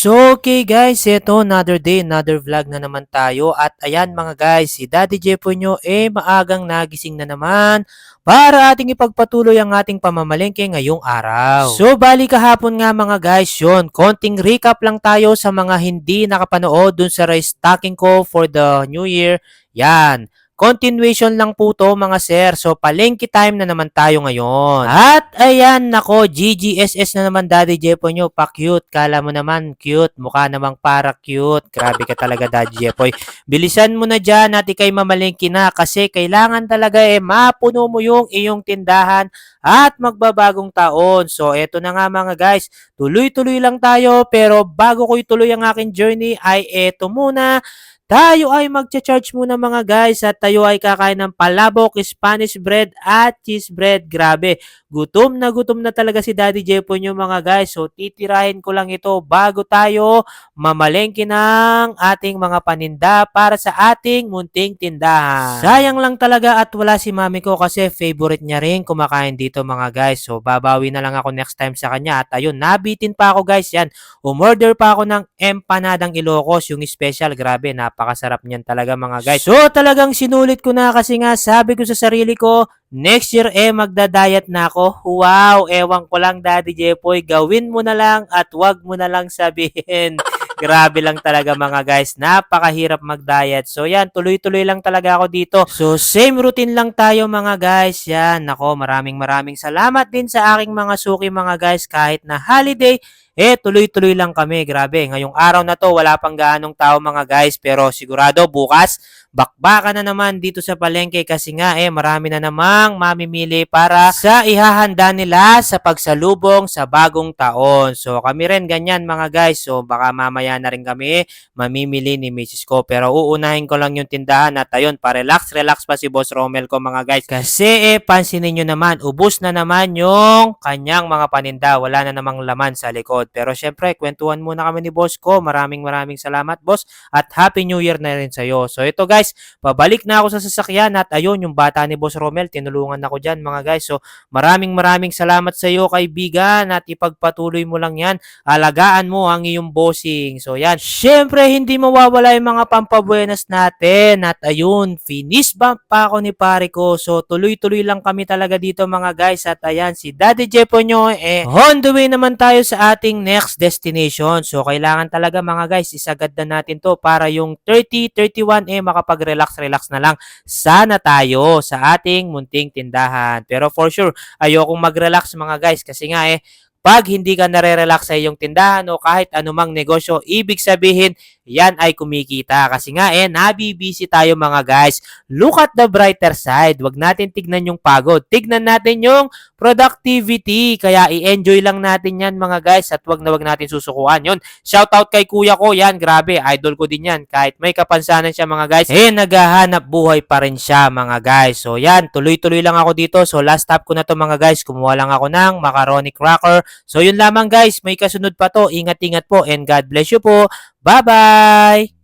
So, okay guys, ito another day, another vlog na naman tayo. At ayan mga guys, si Daddy Jepo nyo maagang nagising na naman para ating ipagpatuloy ang ating pamamalengke ngayong araw. So, bali kahapon nga mga guys yon, konting recap lang tayo sa mga hindi nakapanood dun sa restocking ko for the New Year. Yan. Continuation lang po to mga sir. So, palengke time na naman tayo ngayon. At ayan, nako, GGSS na naman Daddy Jepo nyo. Pa-cute. Kala mo naman cute. Mukha namang para cute. Grabe ka talaga Daddy Jepoy. Bilisan mo na dyan at ikay mamalengke na kasi kailangan talaga mapuno mo yung iyong tindahan at magbabagong taon. So, eto na nga mga guys. Tuloy-tuloy lang tayo pero bago ko ituloy ang aking journey ay eto muna. Tayo ay magcha-charge muna mga guys at tayo ay kakain ng palabok, Spanish bread at cheese bread. Grabe, gutom na talaga si Daddy Jepo nyo mga guys. So titirahin ko lang ito bago tayo mamalengke ng ating mga paninda para sa ating munting tindahan. Sayang lang talaga at wala si mami ko kasi favorite niya rin kumakain dito mga guys. So babawi na lang ako next time sa kanya at ayun, nabitin pa ako guys yan. Umorder pa ako ng empanadang Ilocos, yung special. Grabe, napakasarap niyan talaga mga guys. So talagang sinulit ko na kasi nga sabi ko sa sarili ko, next year magda-diet na ako. Wow, ewan ko lang Daddy Jepoy, gawin mo na lang at wag mo na lang sabihin. Grabe lang talaga mga guys, napakahirap mag-diet. So yan, tuloy-tuloy lang talaga ako dito. So same routine lang tayo mga guys. Yan, nako, maraming salamat din sa aking mga suki mga guys. Kahit na holiday, tuloy-tuloy lang kami. Grabe, ngayong araw na to, wala pang gaanong tao mga guys. Pero sigurado bukas, bakbakan na naman dito sa palengke kasi nga marami na namang mamimili para sa ihahanda nila sa pagsalubong sa bagong taon. So kami rin ganyan mga guys. So baka mamaya na rin kami mamimili ni Mrs. ko. Pero uunahin ko lang yung tindahan at ayun, pa-relax pa si Boss Romel ko mga guys. Kasi pansinin nyo naman, ubos na naman yung kanyang mga paninda. Wala na namang laman sa likod. Pero syempre, kwentuhan muna kami ni Boss ko. Maraming salamat Boss at Happy New Year na rin sa'yo. So ito guys, pabalik na ako sa sasakyan at ayun, yung bata ni Boss Romel, tinulungan ako dyan mga guys. So maraming salamat sa iyo kaibigan at ipagpatuloy mo lang yan. Alagaan mo ang iyong bossing. So yan, syempre hindi mawawala yung mga pampabuenas natin at ayun, finish bump pa ako ni pare ko. So tuloy-tuloy lang kami talaga dito mga guys at ayan, si Daddy Jepo nyo on the way naman tayo sa ating next destination. So kailangan talaga mga guys, isagad na natin to para yung 30, 31 makapag-relax na lang sana tayo sa ating munting tindahan. Pero for sure, ayokong mag-relax mga guys kasi nga pag hindi ka nare-relax sa iyong tindahan o kahit anumang negosyo, ibig sabihin, yan ay kumikita. Kasi nga nabibisi tayo mga guys. Look at the brighter side. Wag natin tignan yung pagod. Tignan natin yung productivity. Kaya i-enjoy lang natin yan mga guys at wag natin susukuan. Yun, shout out kay kuya ko. Yan, grabe. Idol ko din yan. Kahit may kapansanan siya mga guys, naghahanap buhay pa rin siya mga guys. So yan, tuloy-tuloy lang ako dito. So last stop ko na to mga guys. Kumuha lang ako ng macaroni cracker. So yun lamang guys, may kasunod pa to. Ingat-ingat po and God bless you po. Bye-bye!